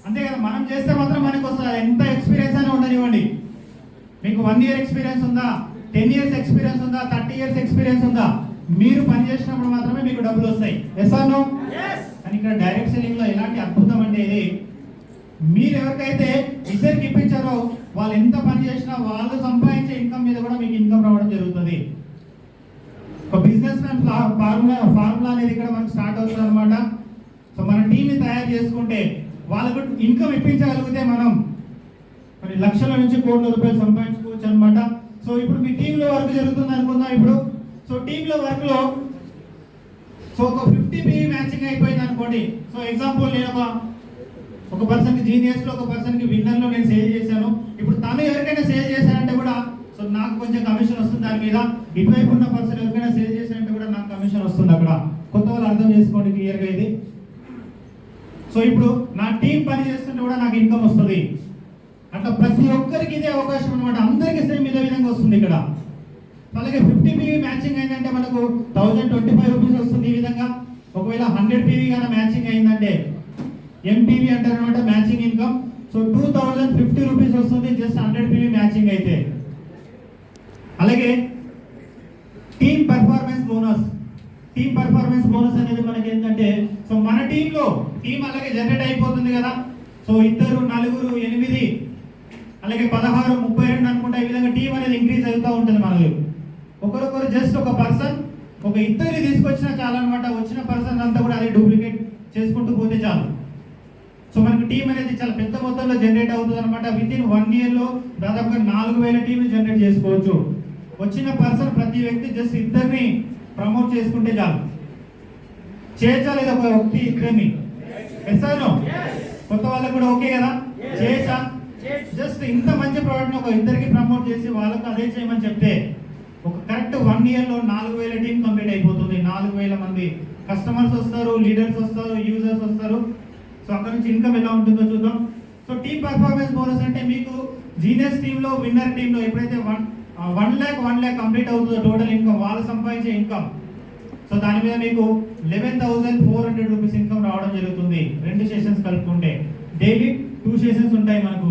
అంతే కదా. మనం చేస్తే మాత్రం మనకు వస్తుంది. ఎంత ఎక్స్పీరియన్స్ అయినా ఉండనివ్వండి. మీకు 1 year ఎక్స్పీరియన్స్ ఉందా, 10 years ఎక్స్పీరియన్స్ ఉందా, 30 years ఎక్స్పీరియన్స్ ఉందా, మీరు పని చేసినప్పుడు మాత్రమే మీకు డబ్బులు వస్తాయి. Yes or no? కానీ ఇక్కడ డైరెక్ట్ సెల్లింగ్ లో ఎలాంటి అద్భుతం అంటే ఇది, మీరు ఎవరికైతే ఇద్దరికి ఇప్పించారో వాళ్ళు ఎంత పని చేసినా వాళ్ళు సంపాదించే ఇన్కమ్ మీద కూడా మీకు ఇన్కమ్ రావడం జరుగుతుంది. ఒక బిజినెస్ మ్యాన్ ఫార్ములా అనేది ఇక్కడ మనకు స్టార్ట్ అవుతుంది అనమాట. సో మన టీంని తయారు చేసుకుంటే వాళ్ళకు ఇన్కమ్ ఇప్పించగలిగితే మనం మరి లక్షల నుంచి కోట్ల రూపాయలు సంపాదించుకోవచ్చు అనమాట. సో ఇప్పుడు మీ టీంలో వర్క్ జరుగుతుంది అనుకుందాం ఇప్పుడు. సో టీంలో వర్క్ లో సో ఒక 50 PV మ్యాచింగ్ అయిపోయింది అనుకోండి. సో ఎగ్జాంపుల్ నేను ఒక పర్సన్ కి జీనియస్ లో, ఒక పర్సన్ కి విన్నర్ లో నేను సేల్ చేశాను. ఇప్పుడు తను ఎవరికైనా సేల్ చేశానంటే కూడా సో నాకు కొంచెం కమిషన్ వస్తుంది దాని మీద. ఇటువైపు ఉన్న పర్సన్ ఎవరికైనా సేల్ చేశానంటే కూడా నాకు కమిషన్ వస్తుంది. అక్కడ కొత్త వాళ్ళు అర్థం చేసుకోండి క్లియర్ గా ఇది. సో ఇప్పుడు నా టీం పని చేస్తుంటే కూడా నాకు ఇన్కమ్ వస్తుంది. అట్లా ప్రతి ఒక్కరికి ఇదే అవకాశం అనమాట. అందరికీ సేమ్ ఇదే విధంగా వస్తుంది ఇక్కడ. అలాగే 50 PV మ్యాచింగ్ అయిందంటే మనకు 1,025 రూపీస్ వస్తుంది ఈ విధంగా. ఒకవేళ 100 PV కానీ మ్యాచింగ్ అయిందంటే MPV అంటారు అనమాట, మ్యాచింగ్ ఇన్కమ్. సో 2,050 రూపీస్ వస్తుంది జస్ట్ 100 PV మ్యాచింగ్ అయితే. అలాగే team performance bonus. Team performance bonus అనేది మనకి ఏంటంటే సో మన టీంలో టీం అలాగే జనరేట్ అయిపోతుంది కదా. సో 2, 4, 8 అలాగే 16, 32 అనుకుంటా ఈ విధంగా టీం అనేది ఇంక్రీజ్ అవుతూ ఉంటుంది మనది. ఒకరొకరు జస్ట్ ఒక పర్సన్ ఒక ఇద్దరిని తీసుకొచ్చినా చాలు అనమాట. వచ్చిన పర్సన్ అంతా కూడా అది డూప్లికేట్ చేసుకుంటూ పోతే చాలు. సో మనకు టీం అనేది చాలా పెద్ద మొత్తంలో జనరేట్ అవుతుంది అనమాట. విత్ ఇన్ 1 year లో దాదాపుగా 4000 టీం జనరేట్ చేసుకోవచ్చు. వచ్చిన పర్సన్ ప్రతి వ్యక్తి జస్ట్ ఇద్దరిని ప్రమోట్ చేసుకుంటే చాలు. చేయొచ్చా లేదా ఒక వ్యక్తి ఇద్దరిని? ఎస్ఆర్ కొత్త వాళ్ళకి కూడా ఓకే కదా? చేయొచ్చా? జస్ట్ ఇంత మంచి ప్రోడక్ట్ని ఒక ఇద్దరికి ప్రమోట్ చేసి వాళ్ళకు అదే చేయమని చెప్తే ఒక కరెక్ట్ 1 year లో 4000 టీం కంప్లీట్ అయిపోతుంది. 4000 మంది కస్టమర్స్ వస్తారు, లీడర్స్ వస్తారు, యూజర్స్ వస్తారు. సో అక్కడ నుంచి ఇన్కమ్ ఎలా ఉంటుందో చూద్దాం. సో టీమ్ పర్ఫార్మెన్స్ బోనస్ అంటే మీకు జీనియస్ టీంలో విన్నర్ టీంలో ఎప్పుడైతే 1 lakh కంప్లీట్ అవుతుందో టోటల్ ఇన్కమ్ వాళ్ళు సంపాదించే ఇన్కమ్, సో దాని మీద మీకు 11,400 రూపీస్ ఇన్కమ్ రావడం జరుగుతుంది. 2 సెషన్స్ కలుపుకుంటే డైలీ 2 సెషన్స్ ఉంటాయి మనకు.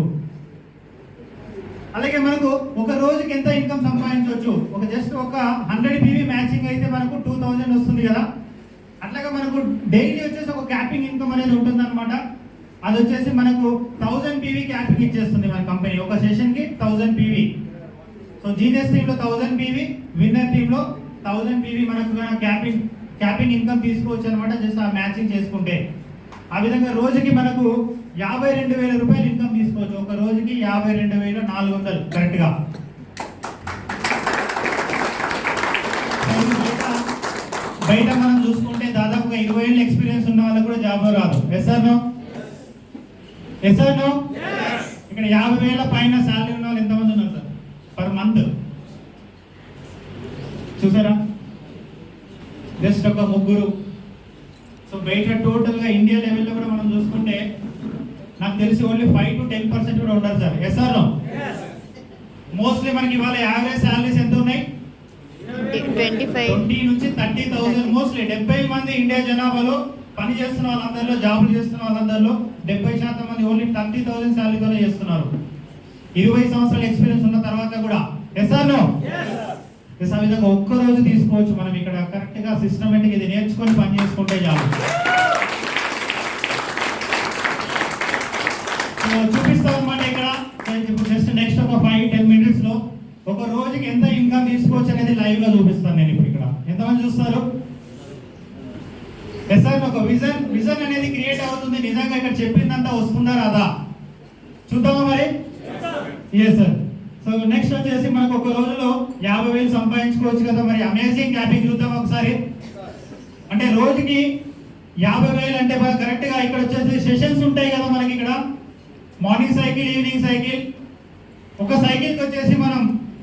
అలాగే మనకు ఒక రోజుకి ఎంత ఇన్కమ్ సంపాదించవచ్చు? ఒక జస్ట్ ఒక 100 PV మ్యాచింగ్ అయితే మనకు 2000 వస్తుంది కదా. అట్లాగే మనకు డైలీ వచ్చేసి ఒక క్యాపింగ్ ఇన్కమ్ అనేది ఉంటుంది అనమాట. అది వచ్చేసి మనకు 1000 PV క్యాపింగ్ ఇచ్చేస్తుంది మన కంపెనీ. ఒక సెషన్ కి 1000 PV. సో జీనియస్ టీమ్ లో 1000 PV, విన్నర్ టీమ్ లో 1000 PV మనకు క్యాపింగ్ ఇన్కమ్ తీసుకోవచ్చు అనమాట. జస్ట్ ఆ మ్యాచింగ్ చేసుకుంటే ఆ విధంగా రోజుకి మనకు 52,000 రూపాయలు ఇన్కమ్ తీసుకోవచ్చు. ఒక రోజుకి 52,400 కరెక్ట్ గా. బయట మనం చూసుకుంటే దాదాపుగా 20 ఏళ్ళ ఎక్స్పీరియన్స్ ఉన్న వాళ్ళకి కూడా జాబ్ రాదు. Yes or no? ఇక్కడ 50,000 పైన శాలరీ ఉన్న వాళ్ళు ఎంతమంది ఉన్నారు సార్ పర్ మంత్? చూసారా? జస్ట్ ఒక 3. సో బయట టోటల్ గా ఇండియా లెవెల్లో కూడా మనం చూసుకుంటే నాకు తెలిసి ఓన్లీ 5 to 10% కూడా ఉంటారు సార్. SR no? మోస్ట్లీ మనకి ఇవాళ యావరేజ్ శాలరీస్ ఎంత ఉన్నాయి? 20 నుంచి 30,000. మోస్ట్లీ 70 మంది ఇండియా జనాభాలో పని చేస్తున్న వాళ్ళందరిలో, జాబులు చేస్తున్న వాళ్ళందరిలో 70% మంది ఓన్లీ 30,000 శాలరీతోనే చేస్తున్నారు. 20 సంవత్సరాల ఎక్స్పీరియన్స్ ఉన్న తర్వాత కూడా. Yes or no? ఆ విధంగా ఒక్క రోజు తీసుకోవచ్చు మనం ఇక్కడ కరెక్ట్ గా సిస్టమేటిక్ ఇది నేర్చుకొని పని చేసుకుంటే చాలు. చూపిస్తాం అన్నమాట ఇక్కడ. జస్ట్ నెక్స్ట్ ఒక 5-10 minutes లో ఒక రోజుకి ఎంత ఇన్కమ్ తీసుకోవచ్చు అనేది లైవ్ గా చూపిస్తాను నేను ఇప్పుడు ఇక్కడ. ఎంతమంది చూస్తారు? ఎస్ఆర్ ఒక విజన్ అనేది క్రియేట్ అవుతుంది. నిజంగా ఇక్కడ చెప్పిందంతా వస్తుందా రాదా చూద్దామా మరి? Yes sir. సో నెక్స్ట్ వచ్చేసి మనకు ఒక రోజులో 50,000 సంపాదించుకోవచ్చు కదా. మరి అమేజింగ్ క్యాపింగ్ చూద్దాం ఒకసారి. అంటే రోజుకి 50,000 అంటే కరెక్ట్ గా ఇక్కడ వచ్చేసి సెషన్స్ ఉంటాయి కదా మనకి. ఇక్కడ మార్నింగ్ సైకిల్, ఈవినింగ్ సైకిల్. ఒక సైకిల్ కి వచ్చేసి మనం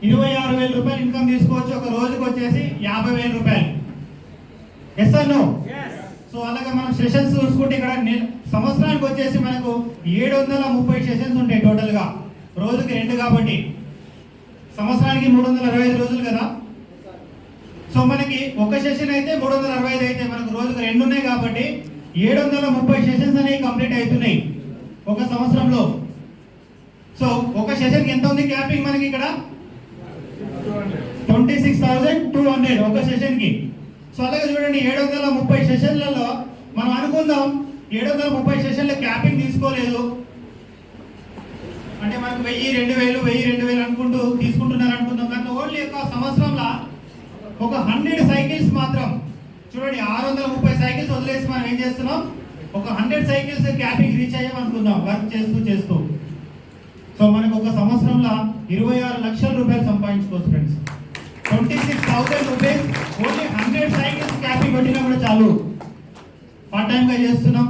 26,000 రూపాయలు ఇన్కమ్ తీసుకోవచ్చు. ఒక రోజుకి వచ్చేసి 50,000 రూపాయలు. SR no? సో అలాగే మనం సెషన్స్ చూసుకుంటే ఇక్కడ సంవత్సరానికి వచ్చేసి మనకు 730 సెషన్స్ ఉంటాయి టోటల్ గా. రోజుకి 2 కాబట్టి సంవత్సరానికి 365 రోజులు కదా. సో మనకి ఒక సెషన్ అయితే 365 అయితే మనకు రోజుకి 2 ఉన్నాయి కాబట్టి 730 సెషన్స్ అనేవి కంప్లీట్ అవుతున్నాయి ఒక సంవత్సరంలో. సో ఒక సెషన్ ఎంత ఉంది క్యాపింగ్ మనకి ఇక్కడ? 26,200 ఒక సెషన్ కి. సో అలాగే చూడండి 730 సెషన్లలో మనం అనుకుందాం 730 సెషన్ల క్యాపింగ్ తీసుకోలేదు అంటే మనకు 1000 అనుకుంటూ తీసుకుంటున్నారు అనుకుందాం. కానీ ఓన్లీ ఒక సంవత్సరంలో ఒక 100 సైకిల్స్ మాత్రం చూడండి 630 సైకిల్స్ వదిలేసి మనం ఏం చేస్తున్నాం? ఒక 100 సైకిల్స్ క్యాపింగ్ రీచ్ అయ్యామనుకుందాం వర్క్ చేస్తూ. సో మనకు ఒక సంవత్సరంలో 26 లక్షల రూపాయలు సంపాదించుకోవచ్చు friends. 26,000 rupees only 100 cycles capping కొట్టినా కూడా చాలు. పార్ట్ టైం గా చేస్తున్నాం.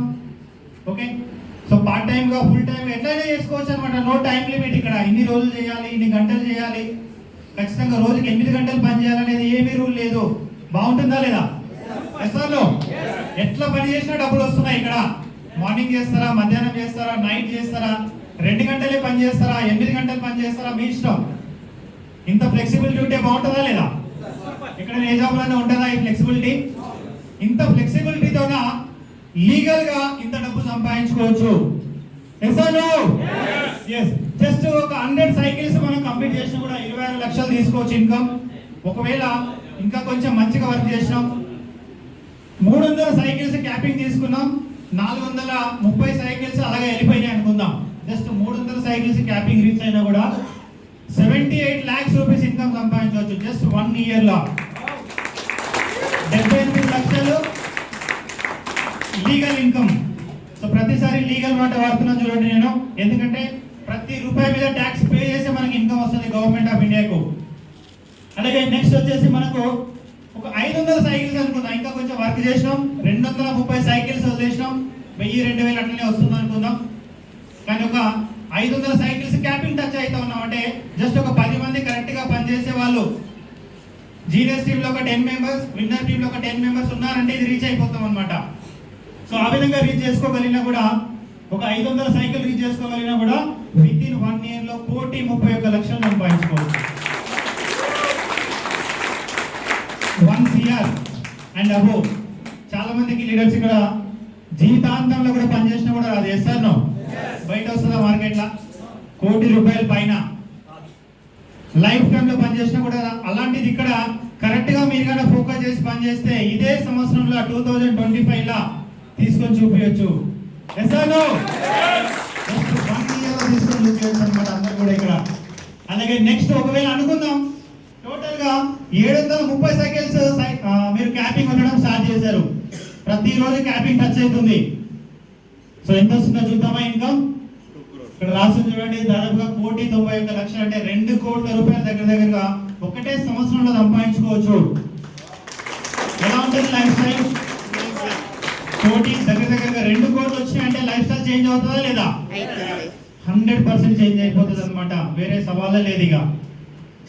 ఓకే. సో పార్ట్ టైం గా ఫుల్ టైం ఎట్లయినా చేసుకోవచ్చు అనమాట. నో టైం లిమిట్ ఇక్కడ. ఇన్ని రోజులు చేయాలి, ఇన్ని గంటలు చేయాలి, ఖచ్చితంగా రోజుకి 8 గంటలు పని చేయాలనేది ఏమీ రూల్ లేదు. బాగుంటుందా లేదా? ఎస్ఆర్లో ఎట్లా పని చేసినా డబ్బులు వస్తున్నాయి ఇక్కడ. మార్నింగ్ చేస్తారా, మధ్యాహ్నం చేస్తారా, నైట్ చేస్తారా, 2 గంటలే పని చేస్తారా, 8 గంటలు పని చేస్తారా, మీ ఇష్టం. ఇంత ఫ్లెక్సిబిలిటీ ఉంటే బాగుంటుందా లేదా? ఇక్కడ ఏ జాబ్లోనే ఉంటుందా ఈ ఫ్లెక్సిబిలిటీ? ఇంత ఫ్లెక్సిబిలిటీతోన లీగల్ గా ఇంత డబ్బు సంపాదించుకోవచ్చు. జస్ట్ ఒక 100 సైకిల్స్ మనం కంప్లీట్ చేసినా కూడా 26 లక్షలు తీసుకోవచ్చు ఇన్కమ్. ఒకవేళ ఇంకా కొంచెం మంచిగా వర్క్ చేసినాం 300 సైకిల్స్ క్యాపింగ్ తీసుకున్నాం, 430 సైకిల్స్ అలాగే వెళ్ళిపోయినాయి అనుకుందాం. జస్ట్ 300 సైకిల్స్ క్యాపింగ్ రీచ్ అయినా కూడా 78 lakhs రూపీస్ ఇన్కమ్ సంపాదించవచ్చు జస్ట్ 1 year లో. 78 లక్షలు లీగల్ ఇన్కమ్. సో ప్రతిసారి లీగల్ మాట వాడుతున్నాను చూడండి నేను, ఎందుకంటే ప్రతి రూపాయి మీద ట్యాక్స్ పే చేసి మనకి ఇన్కమ్ వస్తుంది గవర్నమెంట్ ఆఫ్ ఇండియాకు. అలాగే నెక్స్ట్ వచ్చేసి మనకు ఒక 500 సైకిల్స్ అనుకుందాం, ఇంకా కొంచెం వర్క్ చేసినాం, 230 సైకిల్స్ వదిలేసినాం, 1000-2000 అట్లనే వస్తుంది అనుకుందాం. కానీ ఒక 500 సైకిల్స్ క్యాపింగ్ టచ్ అవుతా ఉన్నాం అంటే జస్ట్ ఒక 10 మంది కరెక్ట్గా పనిచేసే వాళ్ళు, జీనియస్ టీంలో ఒక 10 మెంబర్స్, విన్నర్ టీంలో ఒక 10 మెంబర్స్ ఉన్నారంటే ఇది రీచ్ అయిపోతాం అనమాట. సో ఆ విధంగా రీచ్ చేసుకోగలిగినా కూడా, ఒక 500 సైకిల్ రీచ్ చేసుకోగలిగినా కూడా విత్ ఇన్ 1 year 1,31,00,000 సంపాదించుకోవచ్చు. 1 CR అండ్ అబోవ్. చాలా మందికి లీడర్స్ ఇక్కడ జీవితాంతంలో కూడా పనిచేసినా కూడా అది చేస్తాను బయట వస్తుందా మార్కెట్లో, ₹1,00,00,000 పైన లైఫ్ టైంలో పనిచేసినా కూడా. అలాంటిది ఇక్కడ కరెక్ట్గా మీరు కానీ ఫోకస్ చేసి పనిచేస్తే ఇదే సంవత్సరంలో 2025 తీసుకొని చూపించచ్చు. ఎస్ఆర్నో జస్ట్ 1 year తీసుకొని చూపించచ్చు అనమాట అందరూ కూడా ఇక్కడ. అలాగే నెక్స్ట్ ఒకవేళ అనుకుందాం టోటల్ గా 730 సైకిల్స్ మీరు క్యాపింగ్ ఉండడం స్టార్ట్ చేశారు, ప్రతిరోజు క్యాపింగ్ టచ్ అవుతుంది. సో ఎంత వస్తుందో చూద్దామా ఇన్కమ్. ఇక్కడ రాస్తుంది చూడండి, దాదాపుగా ₹1,91,00,000 అంటే ₹2 కోట్ల దగ్గరగా ఒకటే సంవత్సరంలో సంపాదించుకోవచ్చు. ఎలా ఉంటుంది లైఫ్ స్టైల్? దగ్గరగా 2 కోట్లు వచ్చినాయంటే లైఫ్ స్టైల్ చేంజ్ అవుతుందా లేదా? 100% చేంజ్ అయిపోతుంది అనమాట, వేరే సవాలే లేదు ఇక.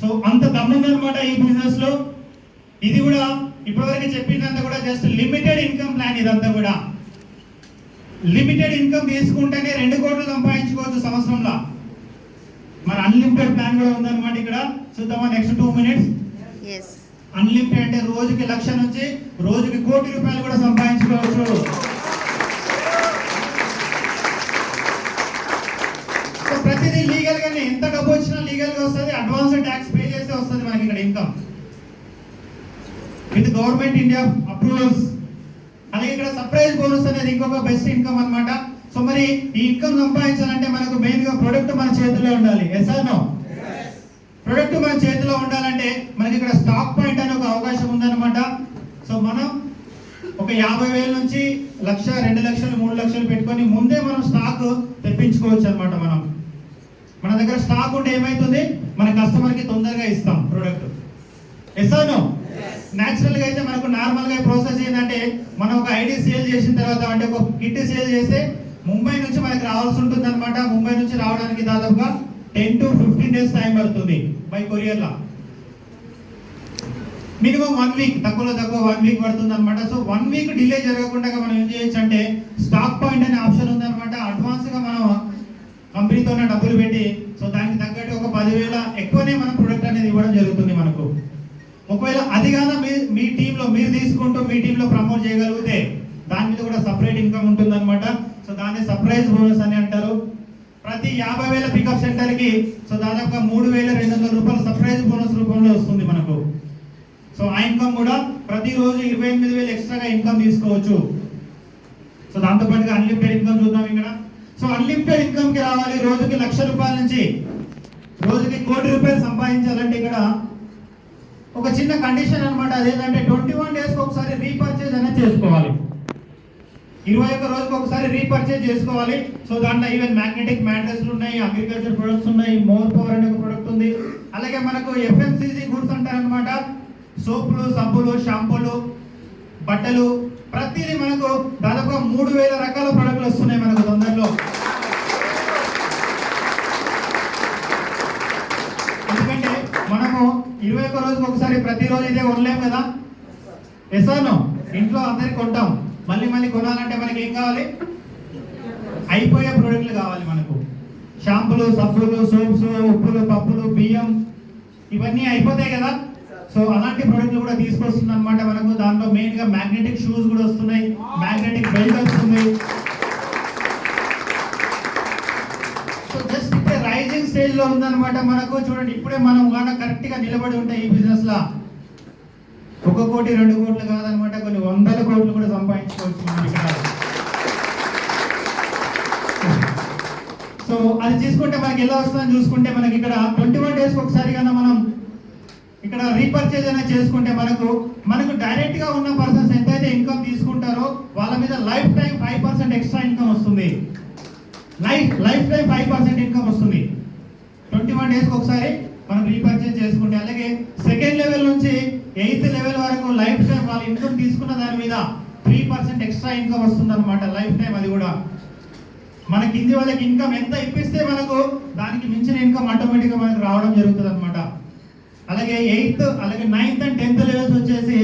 సో అంత దమ్ముందనమాట ఈ బిజినెస్ లో. ఇది కూడా ఇప్పటివరకు చెప్పిందంతా కూడా జస్ట్ లిమిటెడ్ ఇన్కమ్ ప్లాన్. ఇదంతా కూడా లిమిటెడ్ ఇన్కమ్ తీసుకుంటేనే 2 కోట్లు సంపాదించుకోవచ్చు సంవత్సరంలో. మరి అన్లిమిటెడ్ ప్లాన్ కూడా ఉందన్నమాట ఇక్కడ. చూద్దామా నెక్స్ట్ 2 minutes. అన్లిమిటెడ్ అంటే రోజుకి 1,00,000 నుంచి రోజుకి ₹1,00,00,000 కూడా సంపాదించుకోవచ్చు. సో ప్రతిదీ లీగల్ గానే, ఎంత డబ్బు వచ్చినా లీగల్ గా వస్తుంది, అడ్వాన్స్ ట్యాక్స్ పే చేస్తే వస్తుంది మనకి ఇక్కడ income with government India approvals. అలాగే ఇక్కడ సర్ప్రైజ్ బోనస్ అనేది ఇంకొక బెస్ట్ ఇన్కమ్ అన్నమాట. సో మరి ఈ ఇన్కమ్ సంపాదించాలంటే మనకు మెయిన్ గా ప్రొడక్ట్ మన చేతిలో ఉండాలి. Yes or no? ప్రొడక్ట్ మన చేతిలో ఉండాలంటే మనకి ఇక్కడ స్టాక్ పాయింట్ అనే ఒక అవకాశం ఉందన్నమాట. సో మనం ఒక 50,000 నుంచి 1,00,000, 2,00,000, 3,00,000 పెట్టుకొని ముందే మనం స్టాక్ తెప్పించుకోవచ్చు అనమాట. మన దగ్గర స్టాక్ ఉంటే ఏమైతుంది, మన కస్టమర్ కి తొందరగా ఇస్తాం product. Yes or no? Natural గా అయితే మనకు నార్మల్ గా ప్రాసెస్ ఏంటంటే మనం ఒక ఐడి సేల్ చేసిన తర్వాత, అంటే ఒక కిట్ సేల్ చేస్తే ముంబై నుంచి మనకి రావాల్సి ఉంటుంది అనమాట. ముంబై నుంచి రావడానికి దాదాపుగా 10 to 15 days టైం పడుతుంది by courier law. Minimum 1 week, తక్కువ 1 week పడుతుంది అనమాట. సో 1 week డిలే జరగకుండా మనం ఏం చేయొచ్చు అంటే స్టాక్ పాయింట్ అనే ఆప్షన్ ఉంది అనమాట. అడ్వాన్స్ గా మనం కంపెనీతోనే డబ్బులు పెట్టి, సో దానికి తగ్గట్టు ఒక 10,000 ఎక్కువనే మనం ప్రొడక్ట్ అనేది ఇవ్వడం జరుగుతుంది మనకు. ఒకవేళ అది కాదా మీ టీంలో మీరు తీసుకుంటూ మీ టీంలో ప్రమోట్ చేయగలిగితే దాని మీద కూడా సపరేట్ ఇన్కమ్ ఉంటుంది అనమాట. సో దాన్ని సర్ప్రైజ్ బోనస్ అని అంటారు. ప్రతి 50,000 పికప్ సెంటర్ కి సో దాదాపుగా ₹3,200 సర్ప్రైజ్ బోనస్ రూపంలో వస్తుంది మనకు. సో ఆ ఇన్కమ్ కూడా ప్రతిరోజు 28,000 ఎక్స్ట్రాగా ఇన్కమ్ తీసుకోవచ్చు. సో దాంతో పాటుగా అన్లిమిటెడ్ ఇన్కమ్ చూద్దాం ఇక్కడ. సో అన్లిమిటెడ్ ఇన్కమ్ కి రావాలి, రోజుకి ₹1,00,000 నుంచి రోజుకి ₹1,00,00,000 సంపాదించాలంటే ఇక్కడ ఒక చిన్న కండిషన్ అనమాట. అదేంటంటే 21 days ఒకసారి రీపర్చేజ్ అనేది చేసుకోవాలి. 21 రోజుకి ఒకసారి రీపర్చేజ్ చేసుకోవాలి. సో దాంట్లో ఈవెన్ మ్యాగ్నెటిక్ మ్యాట్రెస్లు ఉన్నాయి, అగ్రికల్చర్ ప్రొడక్ట్స్ ఉన్నాయి, మోర్ పవర్ అనే ఒక ప్రొడక్ట్ ఉంది. అలాగే మనకు FMCG గుడ్స్ అంటారనమాట. సోపులు, సబ్బులు, షాంపూలు, బట్టలు, ప్రతిదీ మనకు దాదాపుగా 3,000 రకాల ప్రొడక్ట్లు వస్తున్నాయి మనకు తొందరలో. ఎందుకంటే మనము 21 రోజుకి ఒకసారి ప్రతిరోజు ఇదే కొనలేము కదా. Yes or no? ఇంట్లో అందరికి కొంటాం, మళ్ళీ కొనాలంటే మనకి ఏం కావాలి? అయిపోయే ప్రొడక్ట్లు కావాలి మనకు. షాంపులు, సబ్బులు, సోప్స్, ఉప్పులు, పప్పులు, బియ్యం ఇవన్నీ అయిపోతాయి కదా. సో అలాంటి ప్రొడక్ట్లు కూడా తీసుకొస్తుంది అనమాట మనకు. దాంట్లో మెయిన్ గా మ్యాగ్నెటిక్ షూస్ కూడా వస్తున్నాయి, మ్యాగ్నెటిక్ బెల్ట్ వస్తుంది. సో జస్ట్ ఇప్పుడే రైజింగ్ స్టేజ్ లో ఉందన్నమాట మనకు. చూడండి, ఇప్పుడే మనం కరెక్ట్ గా నిలబడి ఉంటాయి ఈ బిజినెస్ లా. 1 కోటి 2 కోట్లు కాదనమాట, కొన్ని 100 కోట్లు కూడా సంపాదించుకోవచ్చు మనం ఇక్కడ. సో అది తీసుకుంటే మనకి ఎలా వస్తుందని చూసుకుంటే మనకి ఇక్కడ 21 days ఒకసారి కన్నా మనం ఇక్కడ రీపర్చేజ్ అనేది చేసుకుంటే మనకు డైరెక్ట్ గా ఉన్న పర్సన్స్ ఎంతైతే ఇన్కమ్ తీసుకుంటారో వాళ్ళ మీద లైఫ్ టైం 5% ఎక్స్ట్రా ఇన్కమ్ వస్తుంది. లైఫ్ టైం 5% ఇన్కమ్ వస్తుంది. 21 డేస్కి ఒకసారి మనం రీపర్చేజ్ చేసుకుంటే. అలాగే సెకండ్ లెవెల్ నుంచి 8th లెవెల్ వరకు లైఫ్ టైం వాళ్ళ ఇన్కమ్ తీసుకున్న దాని మీద 3% ఎక్స్ట్రా ఇన్కమ్ వస్తుంది అనమాట లైఫ్ టైం. అది కూడా మన కింది వాళ్ళకి ఇన్కమ్ ఎంత ఇప్పిస్తే మనకు దానికి మించిన ఇన్కమ్ ఆటోమేటిక్గా మనకు రావడం జరుగుతుంది అనమాట. అలాగే 8th అలాగే 9th and 10th లెవెల్స్ వచ్చేసి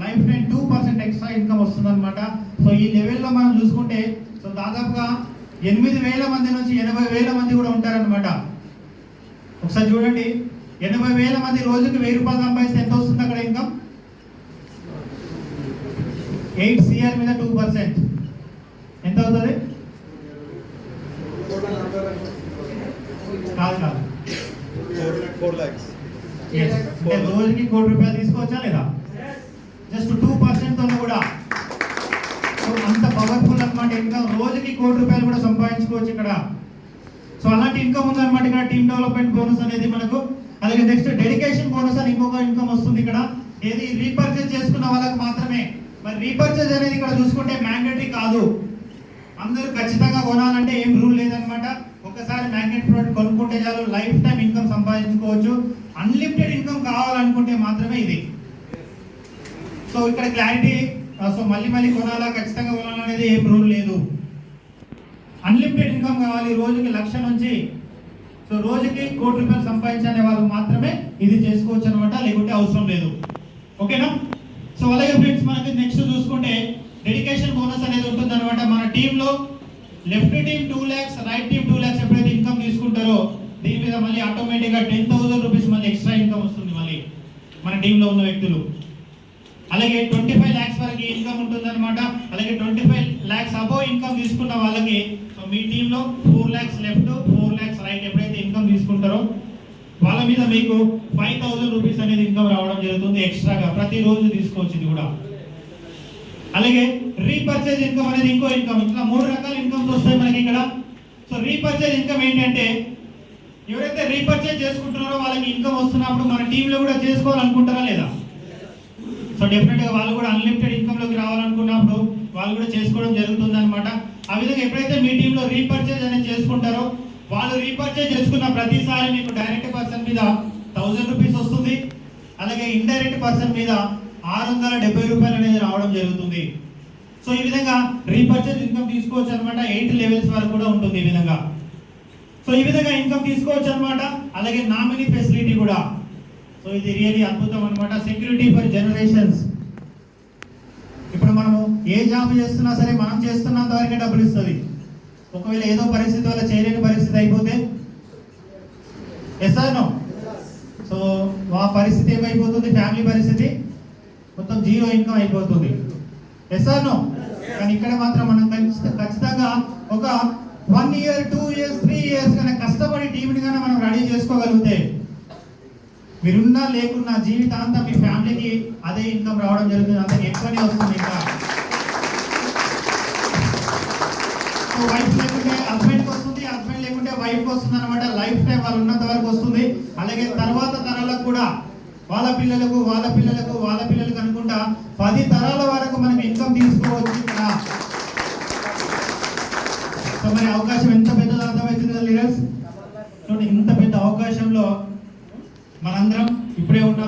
లైఫ్ టైం 2% ఎక్స్ట్రా ఇన్కమ్ వస్తుంది అనమాట. సో ఈ లెవెల్లో మనం చూసుకుంటే సో దాదాపుగా 8,000 మంది నుంచి 80,000 మంది కూడా ఉంటారనమాట. ఒకసారి చూడండి, 80,000 మంది రోజుకి 1,000 రూపాయలు సంపాదిస్తే ఎంత వస్తుంది అక్కడ ఇన్కమ్? 8 CR మీద 2% ఎంత అవుతుంది? కాదు 4 lakhs. అంటే రోజుకి 1 కోటి రూపాయలు తీసుకోవచ్చా లేదా? జస్ట్ 2% తో కూడా సో అంత పవర్ఫుల్ అనమాట ఇన్కమ్. రోజుకి 1 కోటి రూపాయలు కూడా సంపాదించుకోవచ్చు ఇక్కడ. సో అలాంటి ఇన్కమ్ ఉందన్నమాట ఇక్కడ. టీమ్ డెవలప్మెంట్ బోనస్ అనేది మనకు. అలాగే నెక్స్ట్ డెడికేషన్ బోనస్ అని ఇంకొక ఇన్కమ్ వస్తుంది ఇక్కడ. ఏది రీపర్చేజ్ చేసుకున్న వాళ్ళకి మాత్రమే. మరి రీపర్చేజ్ అనేది ఇక్కడ చూసుకుంటే మ్యాండేటరీ కాదు, అందరూ ఖచ్చితంగా కొనాలంటే ఏం రూల్ లేదనమాట. ఒకసారి మ్యాగ్నెట్ ప్రోడక్ట్ కొనుక్కుంటే చాలు, లైఫ్ టైం ఇన్కమ్ సంపాదించుకోవచ్చు. అన్లిమిటెడ్ ఇన్కమ్ కావాలనుకుంటే మాత్రమే ఇది. సో ఇక్కడ క్లారిటీ. సో మళ్ళీ కొనాలా, ఖచ్చితంగా కొనాలనేది ఏం రూల్ లేదు. అన్లిమిటెడ్ ఇన్కమ్ కావాలి, రోజుకి 1,00,000 నుంచి సో రోజుకి 1 కోటి రూపాయలు సంపాదించే వాళ్ళు మాత్రమే ఇది చేసుకోవచ్చు అనమాట, లేకుంటే అవసరం లేదు. ఓకేనా? సో అలాగే ఫ్రెండ్స్ మనకి నెక్స్ట్ చూసుకుంటే డెడికేషన్ బోనస్ అనేది ఉంటుంది అనమాట. మన టీంలో left team 2 lakhs, right team 2 lakhs ఎప్పుడైతే ఇన్కమ్ తీసుకుంటారో దీని మీద మళ్ళీ ఆటోమేటిక్గా 10,000 రూపీస్ మళ్ళీ ఎక్స్ట్రా ఇన్కమ్ వస్తుంది మళ్ళీ మన టీంలో ఉన్న వ్యక్తులు. అలాగే 25 lakhs వరకు ఇన్కమ్ ఉంటుంది అనమాట. అలాగే 25 lakhs అబోవ్ ఇన్కమ్ తీసుకున్న వాళ్ళకి సో మీ టీంలో 4 lakhs లెఫ్ట్, 4 lakhs రైట్ ఎప్పుడైతే ఇన్కమ్ తీసుకుంటారో వాళ్ళ మీద మీకు 5,000 రూపీస్ అనేది ఇన్కమ్ రావడం జరుగుతుంది ఎక్స్ట్రాగా. ప్రతిరోజు తీసుకోవచ్చు ఇది కూడా. అలాగే రీపర్చేజ్ ఇన్కమ్ అనేది ఇంకో ఇన్కమ్. ఇట్లా 3 రకాల ఇన్కమ్స్ వస్తాయి మనకి ఇక్కడ. సో రీపర్చేజ్ ఇన్కమ్ ఏంటంటే ఎవరైతే రీపర్చేజ్ చేసుకుంటున్నారో వాళ్ళకి ఇన్కమ్ వస్తున్నప్పుడు మన టీంలో కూడా చేసుకోవాలనుకుంటారా లేదా? సో డెఫినెట్గా వాళ్ళు కూడా అన్లిమిటెడ్ ఇన్కమ్లోకి రావాలనుకున్నప్పుడు వాళ్ళు కూడా చేసుకోవడం జరుగుతుంది అనమాట. ఆ విధంగా ఎప్పుడైతే మీ టీంలో రీపర్చేజ్ అనేది చేసుకుంటారో వాళ్ళు రీపర్చేజ్ చేసుకున్న ప్రతిసారి మీకు డైరెక్ట్ పర్సన్ మీద 1,000 రూపీస్ వస్తుంది. అలాగే ఇండైరెక్ట్ పర్సన్ మీద 670 రూపాయలు అనేది రావడం జరుగుతుంది. సో ఈ విధంగా రీపర్చేజ్ ఇన్కమ్ తీసుకోవచ్చు అనమాట. 8 లెవెల్స్ వరకు కూడా ఉంటుంది ఈ విధంగా. సో ఈ విధంగా ఇన్కమ్ తీసుకోవచ్చు అనమాట. అలాగే నామినీ ఫెసిలిటీ కూడా. సో ఇది రియల్లీ అద్భుతం అనమాట. Security for generations. ఇప్పుడు మనము ఏ జాబ్ చేస్తున్నా సరే మనం చేస్తున్నంత వరకే డబ్బులు ఇస్తుంది. ఒకవేళ ఏదో పరిస్థితి వల్ల చేయలేని పరిస్థితి అయిపోతే ఎస్ ఆర్ నో? సో ఆ పరిస్థితి ఏమైపోతుంది? ఫ్యామిలీ పరిస్థితి మొత్తం 0 ఇన్కమ్ అయిపోతుంది. Yes or no? కానీ ఇక్కడ మాత్రం మనం ఖచ్చితంగా ఒక 1 year, 2 years, 3 years కన్నా కష్టపడి టీంని కానీ మనం రెడీ చేసుకోగలిగితే మీరున్నా లేకున్నా జీవితాంతం మీ ఫ్యామిలీకి అదే ఇన్కమ్ రావడం జరుగుతుంది. అంతకు ఎక్కువనే వస్తుంది. ఇంకా సో వైఫ్ లేకుంటే హస్బెండ్కి వస్తుంది, హస్బెండ్ లేకుంటే వైఫ్కి వస్తుంది అనమాట. లైఫ్ టైం వాళ్ళు ఉన్నంత వరకు వస్తుంది. అలాగే తర్వాత తరాలకు కూడా వాళ్ళ పిల్లలకు అనుకుంటా 10 తరాల వరకు మనకి ఇన్కమ్ తీసుకోవచ్చు ఇక్కడ. సో మరి అవకాశం ఎంత పెద్ద